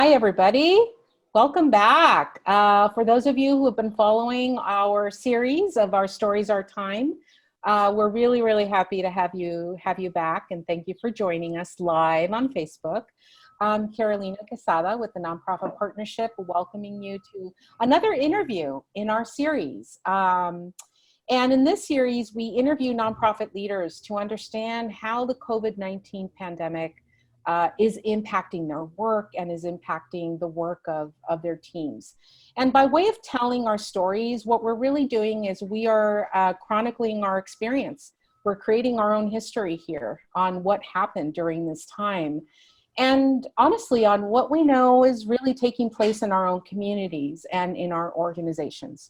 Hi, everybody. Welcome back. For those of you who have been following our series of Our Stories, Our Time, we're really happy to have you back, and thank you for joining us live on Facebook. I'm Carolina Quesada with the Nonprofit Partnership, welcoming you to another interview in our series. And in this series, we interview nonprofit leaders to understand how the COVID-19 pandemic is impacting their work and is impacting the work of their teams. And by way of telling our stories, what we're really doing is we are chronicling our experience. We're creating our own history here on what happened during this time. And honestly, on what we know is really taking place in our own communities and in our organizations.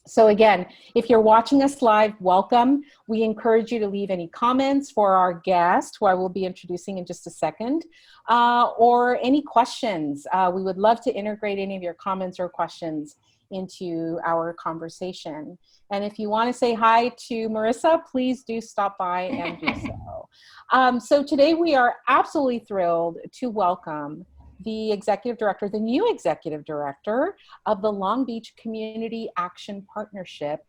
So again, if you're watching us live, welcome. We encourage you to leave any comments for our guest, who I will be introducing in just a second, or any questions. We would love to integrate any of your comments or questions into our conversation. And if you want to say hi to Marisa, please do stop by and do so. So today we are absolutely thrilled to welcome the executive director, the new executive director of the Long Beach Community Action Partnership,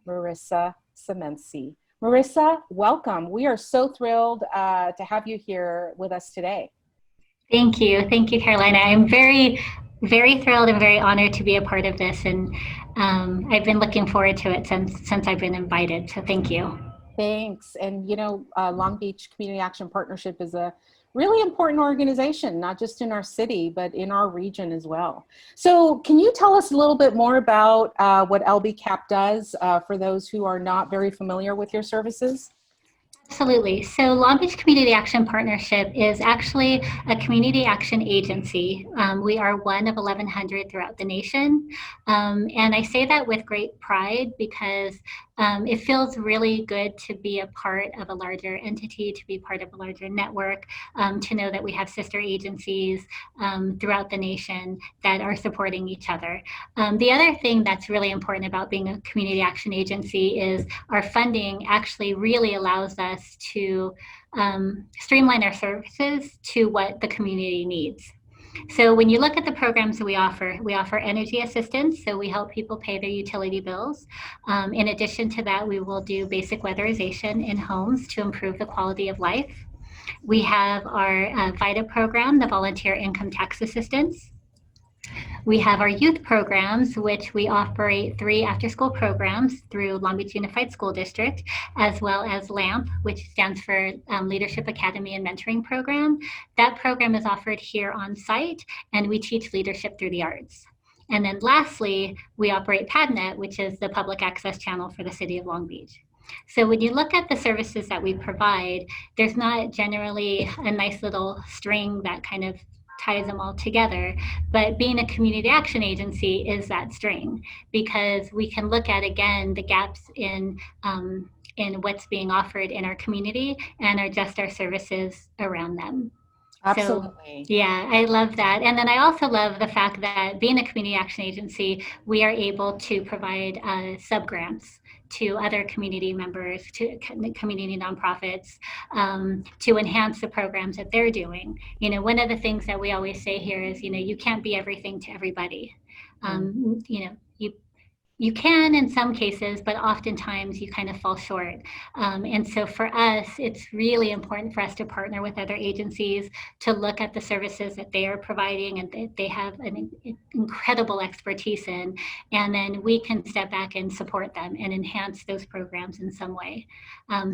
Marisa Semense. Marisa, welcome. We are so thrilled to have you here with us today. Thank you. Thank you, Carolina. I'm very thrilled and very honored to be a part of this. And I've been looking forward to it since I've been invited. So thank you. Thanks. And you know, Long Beach Community Action Partnership is a really important organization, not just in our city, but in our region as well. So can you tell us a little bit more about what LBCAP does for those who are not very familiar with your services? Absolutely. So Long Beach Community Action Partnership is actually a community action agency. We are one of 1,100 throughout the nation. And I say that with great pride because it feels really good to be a part of a larger entity, to be part of a larger network, to know that we have sister agencies throughout the nation that are supporting each other. The other thing that's really important about being a community action agency is our funding actually really allows us to streamline our services to what the community needs. So when you look at the programs that we offer energy assistance, so we help people pay their utility bills. In addition to that, we will do basic weatherization in homes to improve the quality of life. We have our VITA program, the Volunteer Income Tax Assistance. We have our youth programs, which we operate 3 after-school programs through Long Beach Unified School District, as well as LAMP, which stands for Leadership Academy and Mentoring Program. That program is offered here on site, and we teach leadership through the arts. And then lastly, we operate PadNet, which is the public access channel for the city of Long Beach. So when you look at the services that we provide, there's not generally a nice little string that kind of ties them all together, but being a community action agency is that string, because we can look at, again, the gaps in what's being offered in our community and adjust our services around them. Absolutely. So, yeah, I love that. And then I also love the fact that being a community action agency, we are able to provide sub-grants to other community members, to community nonprofits, to enhance the programs that they're doing. You know, one of the things that we always say here is, you know, you can't be everything to everybody. You know, you can in some cases, but oftentimes you kind of fall short. And so for us, it's really important for us to partner with other agencies to look at the services that they are providing and that they have an incredible expertise in, and then we can step back and support them and enhance those programs in some way.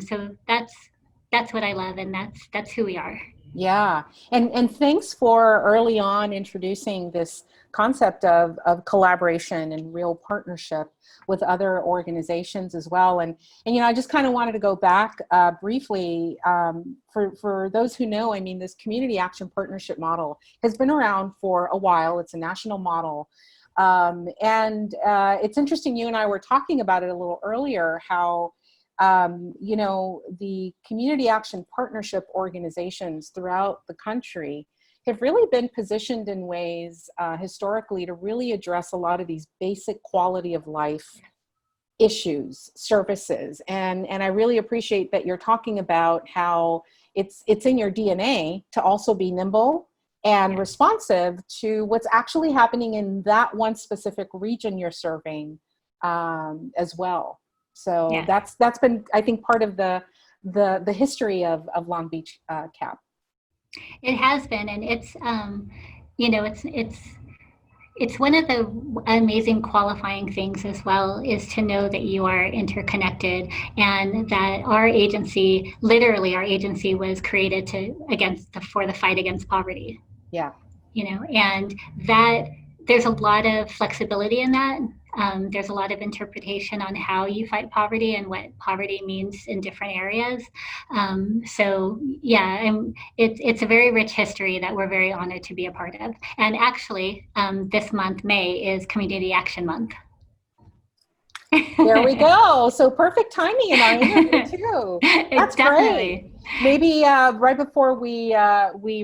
So that's what I love, and that's who we are. Yeah, and thanks for early on introducing this concept of collaboration and real partnership with other organizations as well. And you know, I just kind of wanted to go back briefly for those who know, I mean, this community action partnership model has been around for a while. It's a national model. And it's interesting, you and I were talking about it a little earlier, how you know, the community action partnership organizations throughout the country have really been positioned in ways historically to really address a lot of these basic quality of life issues, services. And I really appreciate that you're talking about how it's in your DNA to also be nimble and responsive to what's actually happening in that one specific region you're serving as well. So that's been, I think, part of the history of Long Beach CAP. It has been, and it's you know, it's one of the amazing qualifying things as well, is to know that you are interconnected, and that our agency, literally our agency, was created for the fight against poverty. Yeah. You know, and that there's a lot of flexibility in that. There's a lot of interpretation on how you fight poverty and what poverty means in different areas. So yeah, it's a very rich history that we're very honored to be a part of. And actually, this month, May, is Community Action Month. There we go. So perfect timing in our interview too. That's Definitely. great. Maybe right before we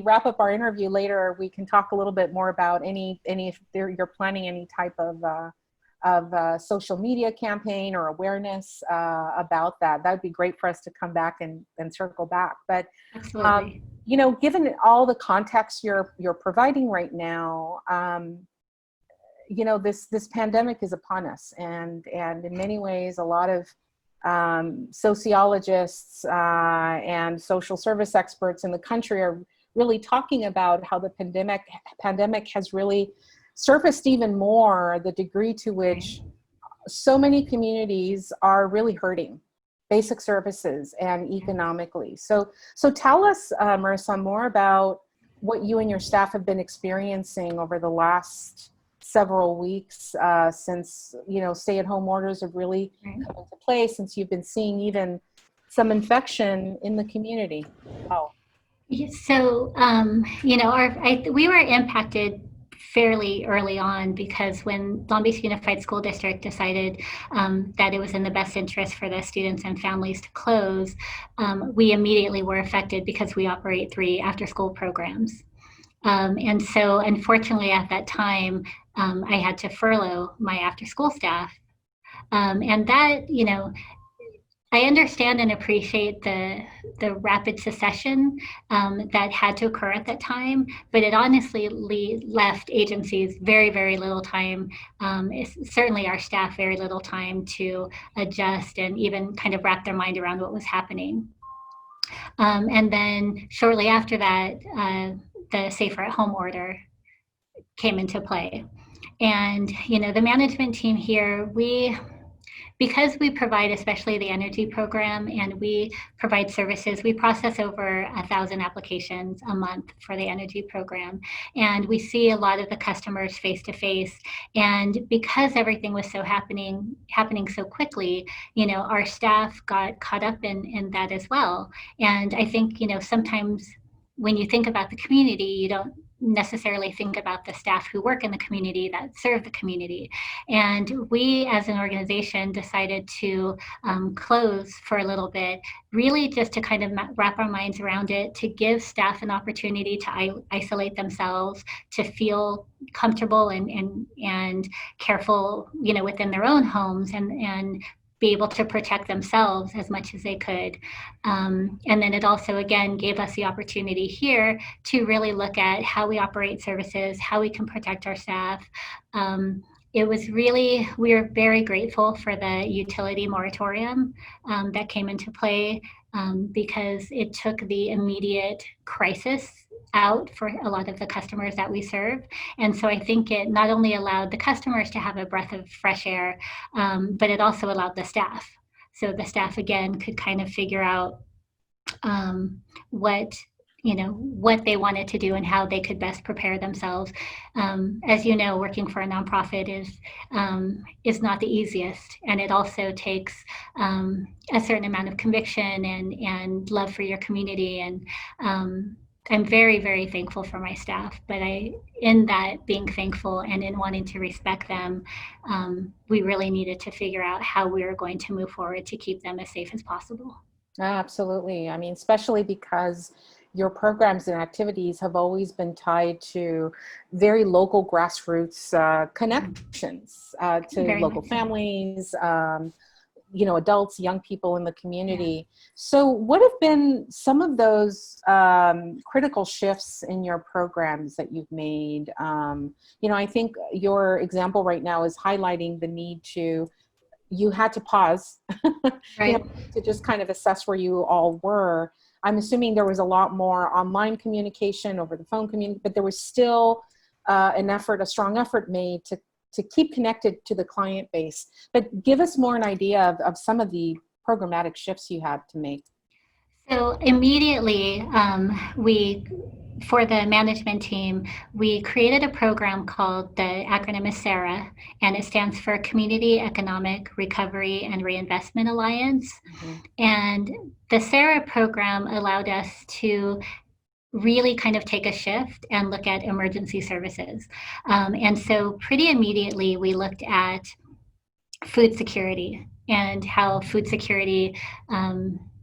wrap up our interview later, we can talk a little bit more about if you're planning any type of social media campaign or awareness about that. That would be great for us to come back and circle back. But absolutely, you know, given all the context you're providing right now, you know, this pandemic is upon us, and in many ways, a lot of sociologists and social service experts in the country are really talking about how the pandemic has really surfaced even more the degree to which so many communities are really hurting basic services and economically. So tell us, Marisa, more about what you and your staff have been experiencing over the last several weeks since, you know, stay-at-home orders have really come into play, since you've been seeing even some infection in the community. Wow. So, you know, we were impacted fairly early on, because when Long Beach Unified School District decided that it was in the best interest for the students and families to close, we immediately were affected because we operate 3 after-school programs. And so, unfortunately, at that time, I had to furlough my after-school staff. And that, you know, I understand and appreciate the rapid secession that had to occur at that time, but it honestly left agencies very, very little time, certainly our staff, very little time to adjust and even kind of wrap their mind around what was happening. And then shortly after that, the Safer at Home order came into play. And, you know, the management team here, because we provide especially the energy program, and we provide services, we process over 1,000 applications a month for the energy program. And we see a lot of the customers face to face. And because everything was happening so quickly, you know, our staff got caught up in that as well. And I think, you know, sometimes when you think about the community, you don't necessarily think about the staff who work in the community that serve the community. And we as an organization decided to close for a little bit, really just to kind of wrap our minds around it, to give staff an opportunity to isolate themselves, to feel comfortable and careful, you know, within their own homes, and be able to protect themselves as much as they could. And then it also, again, gave us the opportunity here to really look at how we operate services, how we can protect our staff. It was really, we are very grateful for the utility moratorium that came into play, because it took the immediate crisis out for a lot of the customers that we serve. And so I think it not only allowed the customers to have a breath of fresh air, but it also allowed the staff. So the staff, again, could kind of figure out what they wanted to do and how they could best prepare themselves. As you know, working for a nonprofit is not the easiest, and it also takes a certain amount of conviction and love for your community. And I'm very, very thankful for my staff, but in that being thankful and in wanting to respect them, we really needed to figure out how we were going to move forward to keep them as safe as possible. Absolutely. I mean, especially because your programs and activities have always been tied to very local grassroots connections to Very local much so. families, adults, young people in the community. So what have been some of those critical shifts in your programs that you've made? I think your example right now is highlighting the need you had to pause, Right. to just kind of assess where you all were. I'm assuming there was a lot more online communication, over the phone community, but there was still a strong effort made to keep connected to the client base. But give us more an idea of some of the programmatic shifts you had to make. So immediately, for the management team, we created a program called, the acronym is SARA, and it stands for Community Economic Recovery and Reinvestment Alliance. Mm-hmm. And the SARA program allowed us to really kind of take a shift and look at emergency services. And so pretty immediately, we looked at food security and how food security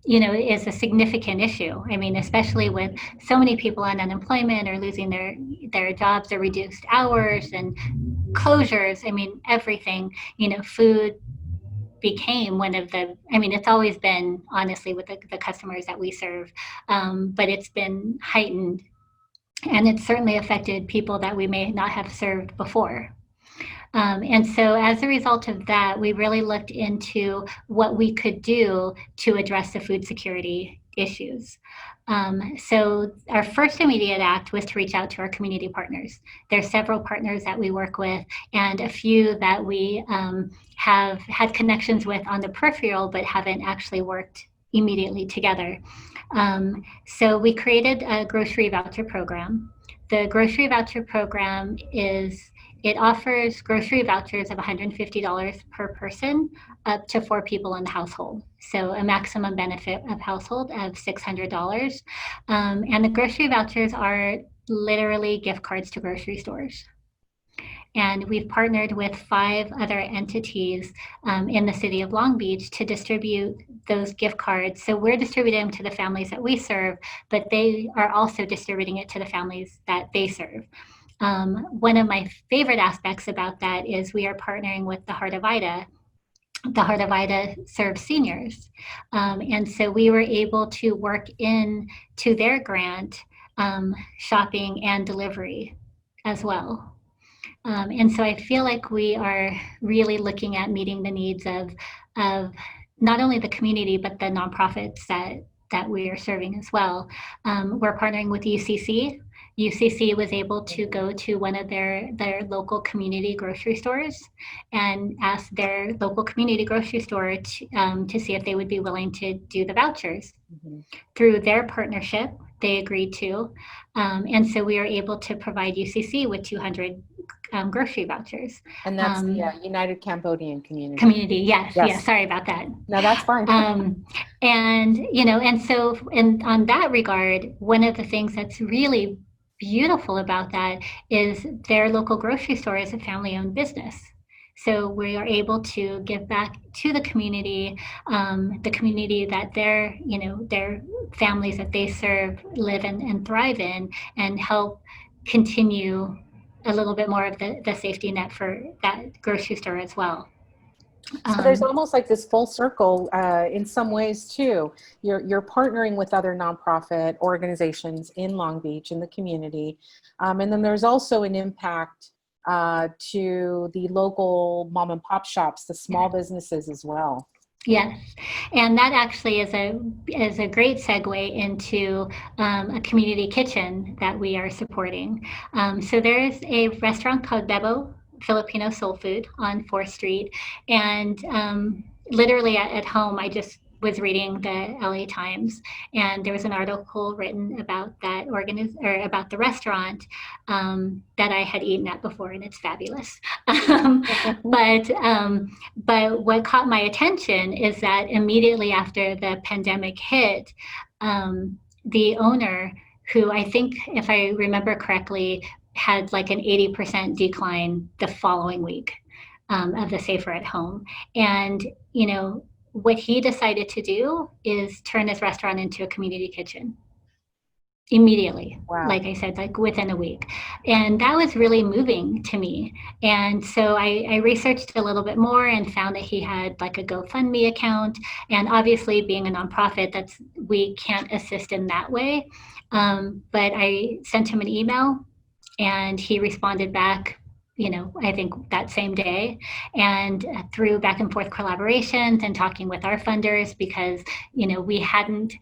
is a significant issue. I mean, especially with so many people on unemployment or losing their jobs or reduced hours and closures. I mean, everything, food became one of it's always been, honestly, with the customers that we serve, but it's been heightened, and it's certainly affected people that we may not have served before. And so as a result of that, we really looked into what we could do to address the food security issues. So our first immediate act was to reach out to our community partners. There are several partners that we work with, and a few that we have had connections with on the peripheral, but haven't actually worked immediately together. So we created a grocery voucher program. The grocery voucher program it offers grocery vouchers of $150 per person, up to 4 people in the household. So a maximum benefit of household of $600. And the grocery vouchers are literally gift cards to grocery stores. And we've partnered with 5 other entities in the city of Long Beach to distribute those gift cards. So we're distributing them to the families that we serve, but they are also distributing it to the families that they serve. One of my favorite aspects about that is we are partnering with the Heart of Ida. The Heart of Ida serves seniors. And so we were able to work into their grant shopping and delivery as well. And so I feel like we are really looking at meeting the needs of not only the community, but the nonprofits that we are serving as well. We're partnering with UCC. UCC was able to go to one of their local community grocery stores and ask their local community grocery store to see if they would be willing to do the vouchers. Mm-hmm. Through their partnership, they agreed to. And so we are able to provide UCC with 200 grocery vouchers. And that's the United Cambodian Community. Community, yes. Sorry about that. No, that's fine. And so on that regard, one of the things that's really beautiful about that is their local grocery store is a family-owned business. So we are able to give back to the community that their families that they serve live and thrive in, and help continue a little bit more of the safety net for that grocery store as well. So there's almost like this full circle in some ways too. You're partnering with other nonprofit organizations in Long Beach, in the community. And then there's also an impact to the local mom and pop shops, the small businesses as well. Yes, and that actually is a great segue into a community kitchen that we are supporting. So there is a restaurant called Bebo Filipino Soul Food on 4th Street, and literally at home, I just was reading the LA Times, and there was an article written about that about the restaurant that I had eaten at before, and it's fabulous. But what caught my attention is that immediately after the pandemic hit, the owner, who I think, if I remember correctly, had like an 80% decline the following week of the Safer at Home. And, what he decided to do is turn his restaurant into a community kitchen. immediately. Wow. Like I said, like within a week. And that was really moving to me. And so I researched a little bit more and found that he had like a GoFundMe account. And obviously, being a nonprofit, we can't assist in that way. But I sent him an email and he responded back, I think that same day. And through back and forth collaborations and talking with our funders, because we hadn't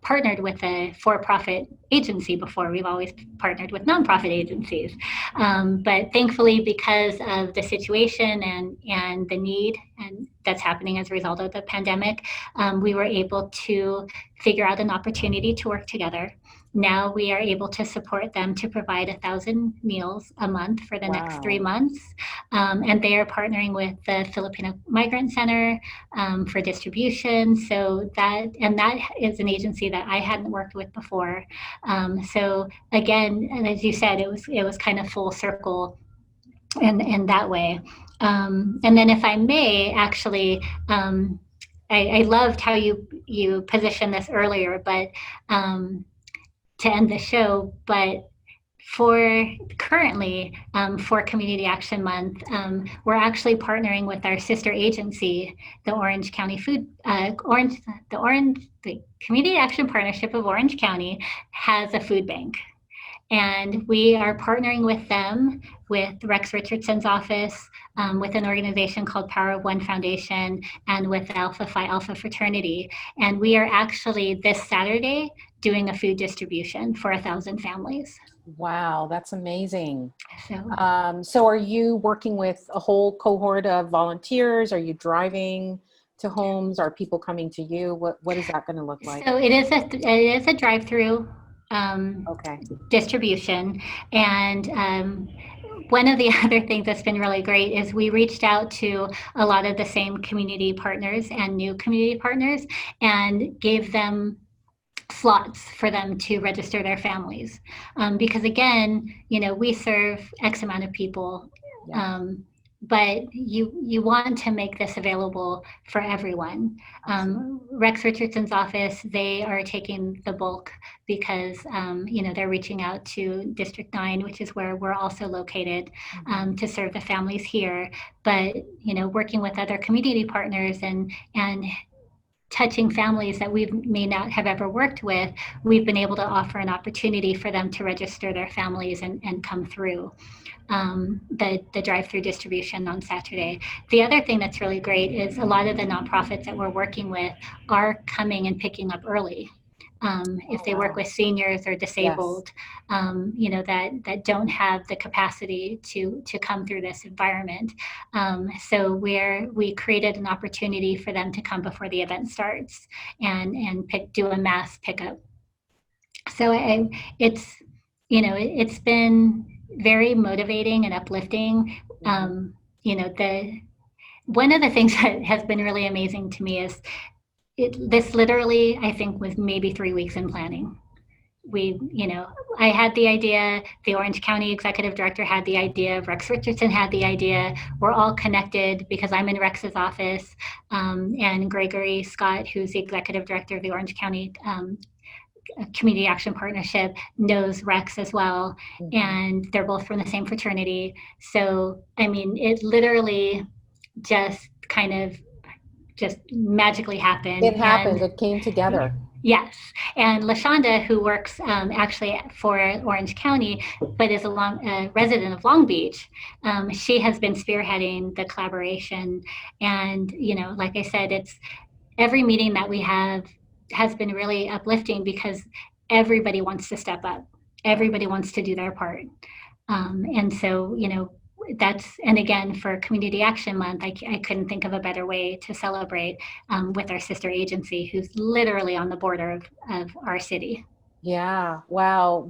partnered with a for-profit agency before. We've always partnered with nonprofit agencies. But thankfully, because of the situation and the need and that's happening as a result of the pandemic, we were able to figure out an opportunity to work together. Now we are able to support them to provide 1,000 meals a month for the next 3 months. And they are partnering with the Filipino Migrant Center for distribution. So that is an agency that I hadn't worked with before. So again, and as you said, it was kind of full circle in that way. And then if I may, actually, I loved how you positioned this earlier, but to end the show, but for currently for Community Action Month, we're actually partnering with our sister agency, the Orange County the Community Action Partnership of Orange County has a food bank. And we are partnering with them, with Rex Richardson's office, with an organization called Power of One Foundation, and with Alpha Phi Alpha Fraternity. And we are actually this Saturday doing a food distribution for 1,000 families. Wow, that's amazing. So, So are you working with a whole cohort of volunteers? Are you driving to homes? Are people coming to you? What is that going to look like? so it is a drive-through Okay. distribution. And one of the other things that's been really great is we reached out to a lot of the same community partners and new community partners and gave them slots for them to register their families. Because again, we serve X amount of people. Yeah. But you want to make this available for everyone. Rex Richardson's office, they are taking the bulk because they're reaching out to District 9, which is where we're also located, to serve the families here. But working with other community partners and touching families that we may not have ever worked with, we've been able to offer an opportunity for them to register their families and come through the drive-through distribution on Saturday. The other thing that's really great is a lot of the nonprofits that we're working with are coming and picking up early. If they work with seniors or disabled, that don't have the capacity to come through this environment. So we created an opportunity for them to come before the event starts and do a mass pickup. So it's been very motivating and uplifting. One of the things that has been really amazing to me is this literally, I think, was maybe 3 weeks in planning. I had the idea, the Orange County Executive Director had the idea, Rex Richardson had the idea. We're all connected because I'm in Rex's office, and Gregory Scott, who's the Executive Director of the Orange County Community Action Partnership, knows Rex as well, and they're both from the same fraternity. So, I mean, it literally just kind of just magically happened. It happened. It came together. Yes. And LaShonda, who works actually for Orange County, but is a resident of Long Beach, she has been spearheading the collaboration. And, like I said, it's every meeting that we have has been really uplifting because everybody wants to step up. Everybody wants to do their part. And so, and again, for Community Action Month, I couldn't think of a better way to celebrate with our sister agency, who's literally on the border of our city. Yeah. Wow.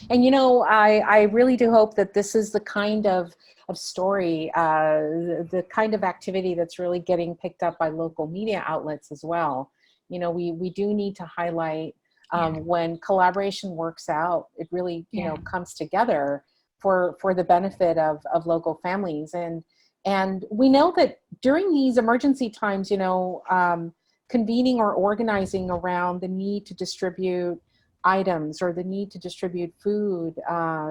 And I really do hope that this is the kind of story, the kind of activity that's really getting picked up by local media outlets as well. We do need to highlight when collaboration works out, it really, comes together for the benefit of local families. And we know that during these emergency times, convening or organizing around the need to distribute items or the need to distribute food,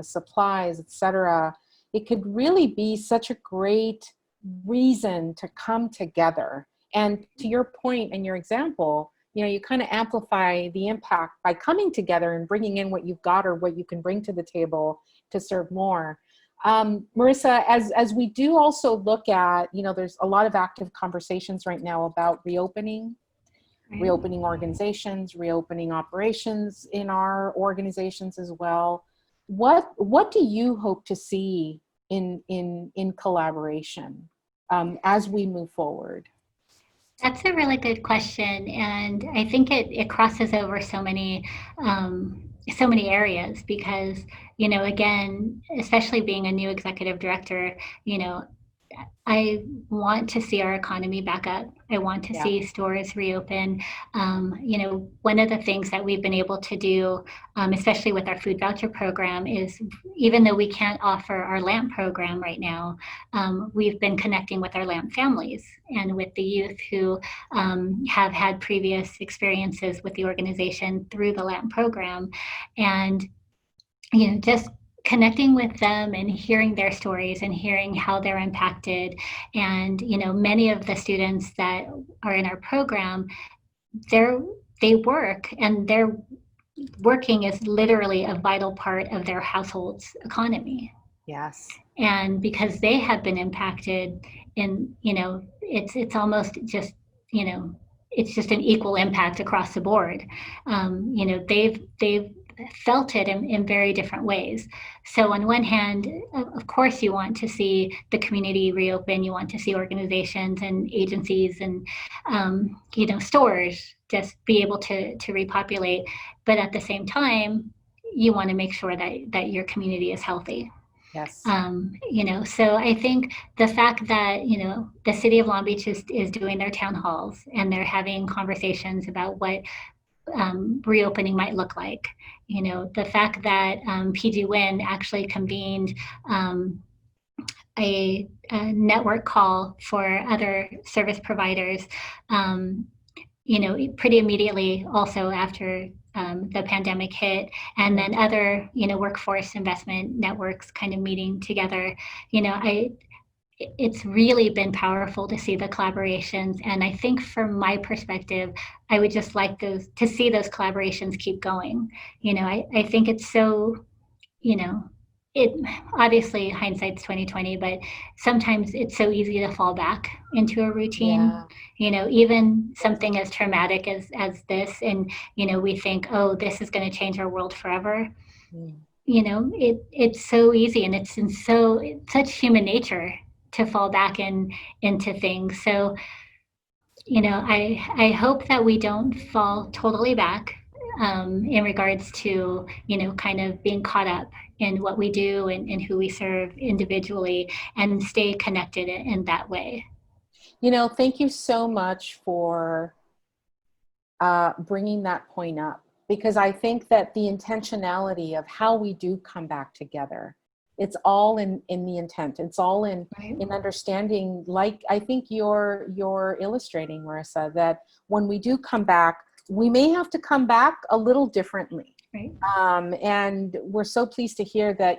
supplies, etc., it could really be such a great reason to come together. And to your point and your example, you kind of amplify the impact by coming together and bringing in what you've got or what you can bring to the table to serve more. Marisa, as we do also look at, there's a lot of active conversations right now about reopening organizations, reopening operations in our organizations as well. What do you hope to see in collaboration as we move forward? That's a really good question, and I think it crosses over so many areas because, again, especially being a new executive director, I want to see our economy back up. I want to see stores reopen. One of the things that we've been able to do, especially with our food voucher program, is even though we can't offer our LAMP program right now, we've been connecting with our LAMP families and with the youth who have had previous experiences with the organization through the LAMP program. And, just connecting with them and hearing their stories and hearing how they're impacted. And, many of the students that are in our program, they work, and their working is literally a vital part of their household's economy. Yes. And because they have been impacted it's almost just, it's just an equal impact across the board. They've felt it in very different ways. So on one hand, of course, you want to see the community reopen. You want to see organizations and agencies and, stores just be able to repopulate. But at the same time, you want to make sure that your community is healthy. Yes. So I think the fact that, the city of Long Beach is doing their town halls and they're having conversations about what reopening might look like. The fact that PG Win actually convened a network call for other service providers, pretty immediately also after the pandemic hit, and then other, workforce investment networks kind of meeting together. It's really been powerful to see the collaborations. And I think from my perspective, I would just like to see those collaborations keep going. I think it's so, it obviously hindsight's 2020, but sometimes it's so easy to fall back into a routine. Even something as traumatic as this, and we think, oh, this is going to change our world forever. It's so easy, and it's such human nature to fall back into things. So, I hope that we don't fall totally back in regards to, kind of being caught up in what we do and who we serve individually, and stay connected in that way. Thank you so much for bringing that point up, because I think that the intentionality of how we do come back together, it's all in the intent. It's all in understanding, like I think you're illustrating, Marisa, that when we do come back, we may have to come back a little differently. Right. And we're so pleased to hear that,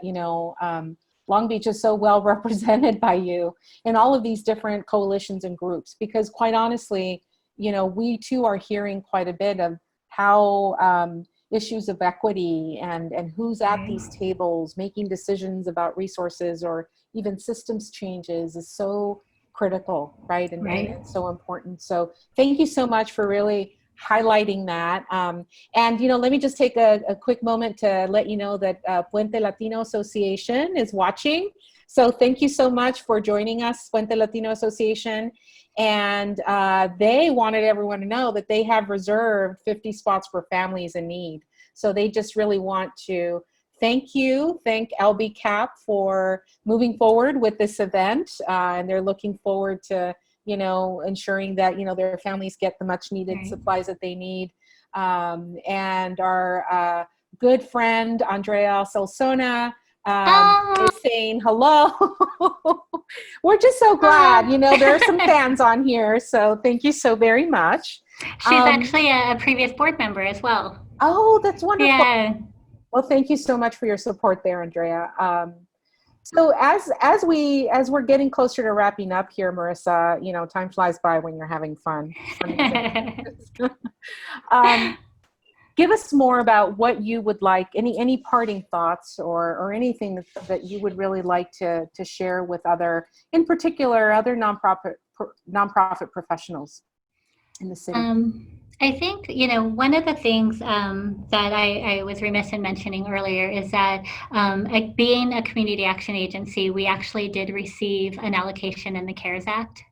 Long Beach is so well represented by you in all of these different coalitions and groups, because quite honestly, we too are hearing quite a bit of how issues of equity and who's at these tables making decisions about resources or even systems changes is so critical, right? And so important. So thank you so much for really highlighting that. And, let me just take a quick moment to let you know that Puente Latino Association is watching. So thank you so much for joining us, Puente Latino Association. And they wanted everyone to know that they have reserved 50 spots for families in need. So they just really want to thank LBCAP for moving forward with this event. And they're looking forward to ensuring that, their families get the much needed supplies that they need. And our good friend, Andrea Salsona, is saying hello. We're just so glad, there are some fans on here. So thank you so very much. She's actually a previous board member as well. Oh, that's wonderful. Yeah. Well, thank you so much for your support there, Andrea. So as we're getting closer to wrapping up here, Marissa, you know, time flies by when you're having fun. Fun is it? um, Give us more about what you would like, any parting thoughts or anything that you would really like to share with other, in particular, other nonprofit professionals in the city. I think, you know, one of the things that I was remiss in mentioning earlier is that being a community action agency, we actually did receive an allocation in the CARES Act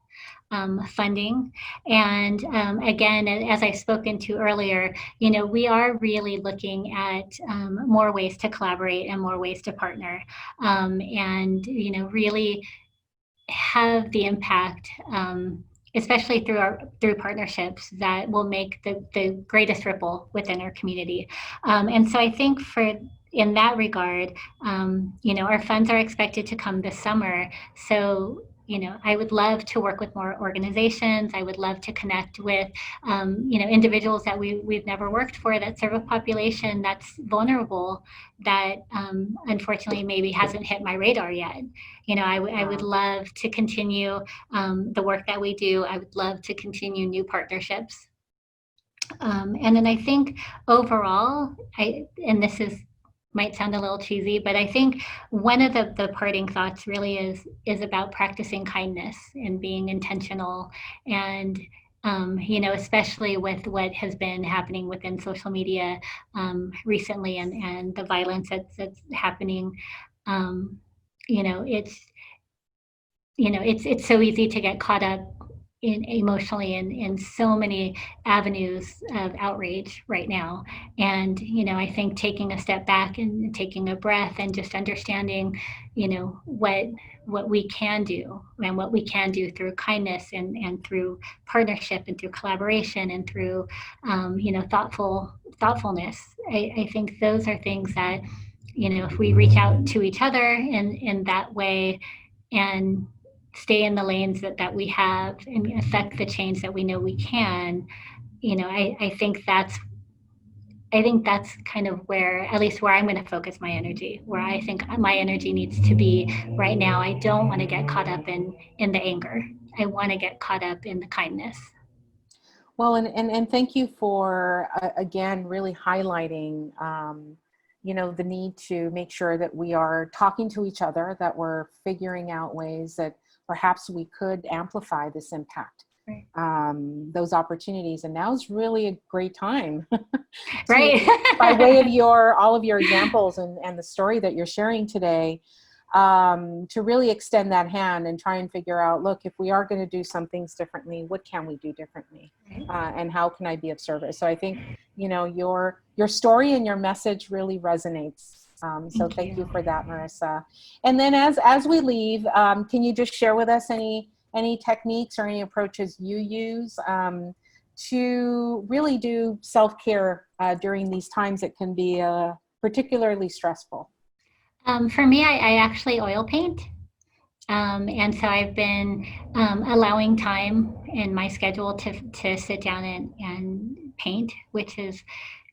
funding. And again, as I've spoken to earlier, you know, we are really looking at more ways to collaborate and more ways to partner, and, you know, really have the impact, especially through partnerships that will make the greatest ripple within our community. And so I think in that regard, you know, our funds are expected to come this summer. So, you know, I would love to work with more organizations. I would love to connect with, you know, individuals that we've never worked for that serve a population that's vulnerable, that unfortunately maybe hasn't hit my radar yet. You know, I would love to continue the work that we do. I would love to continue new partnerships. And then I think overall, and this might sound a little cheesy, but I think one of the parting thoughts really is about practicing kindness and being intentional, and you know, especially with what has been happening within social media recently, and the violence that's happening. Um, you know, it's so easy to get caught up emotionally in so many avenues of outrage right now. And, you know, I think taking a step back and taking a breath and just understanding, you know, what we can do, and what we can do through kindness, and through partnership, and through collaboration, and through you know, thoughtfulness. I think those are things that, you know, if we reach out to each other in that way, and stay in the lanes that we have, and affect the change that we know we can, you know, I think that's kind of where, at least where I'm going to focus my energy, where I think my energy needs to be right now. I don't want to get caught up in the anger. I want to get caught up in the kindness. Well, and thank you for, again, really highlighting, you know, the need to make sure that we are talking to each other, that we're figuring out ways that perhaps we could amplify this impact, Right. Those opportunities. And now's really a great time to, Right. by way of all of your examples and the story that you're sharing today, to really extend that hand and try and figure out, look, if we are going to do some things differently, what can we do differently? And how can I be of service? So I think, you know, your story and your message really resonates. So thank you for that, Marissa. And then as we leave, can you just share with us any techniques or any approaches you use to really do self-care during these times that can be particularly stressful? For me, I actually oil paint. And so I've been allowing time in my schedule to sit down and paint, which is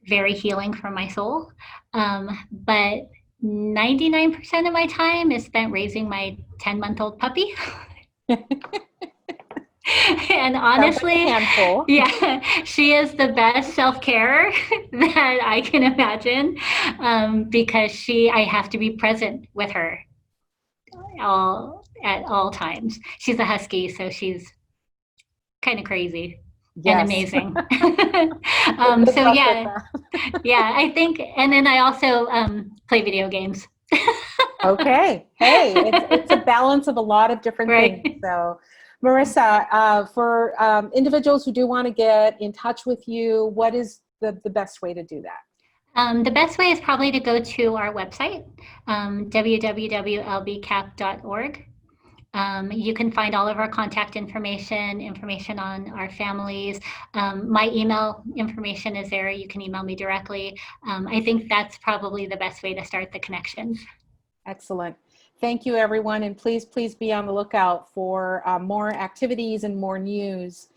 very healing for my soul. But 99% of my time is spent raising my 10-month-old puppy. And honestly, handful. yeah, she is the best self-care that I can imagine, because I have to be present with her at all times. She's a husky, so she's kind of crazy and Yes. amazing. Good So luck with yeah, that. yeah, I think, and then I also play video games. Okay. Hey, it's a balance of a lot of different things. Right. So, Marissa, for individuals who do want to get in touch with you, what is the best way to do that? The best way is probably to go to our website, www.lbcap.org. You can find all of our contact information on our families. My email information is there. You can email me directly. I think that's probably the best way to start the connections. Excellent. Thank you, everyone. And please be on the lookout for more activities and more news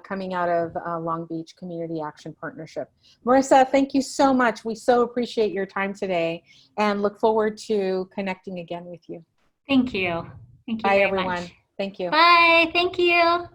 coming out of Long Beach Community Action Partnership. Marisa, thank you so much. We so appreciate your time today and look forward to connecting again with you. Thank you. Thank you Bye, very everyone. much. Thank you. Bye. Thank you.